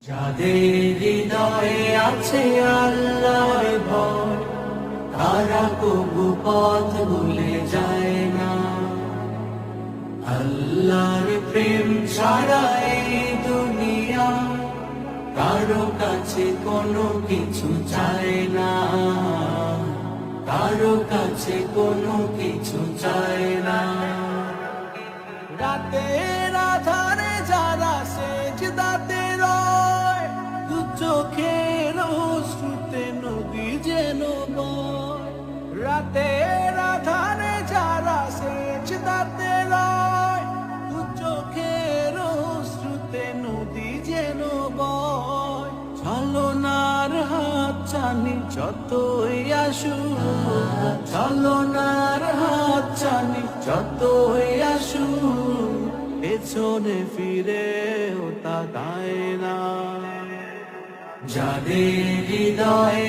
যাদের হৃদয়ে আছে আল্লাহর ভয়, তারা কবু পথ ভুলে যায় না। আল্লাহর প্রেম ছাড়া এই দুনিয়া কারো কাছে কোনো কিছু চায় না, কারো কাছে কোনো কিছু চায় না। রাতের আধারে যারা সেজদাতে রয়, দু চোখের অশ্রুতে নদী যেন বয়। রাতের আধারে যারা সেজদাতে রয়, দু চোখের অশ্রুতে নদী যেন বয়। ছলনার হাত চানি যতই আসুক, ছলনার হাত চানি যতই আসুক, পেছনে ফিরেও তাকায় না। যাদের হৃদয়ে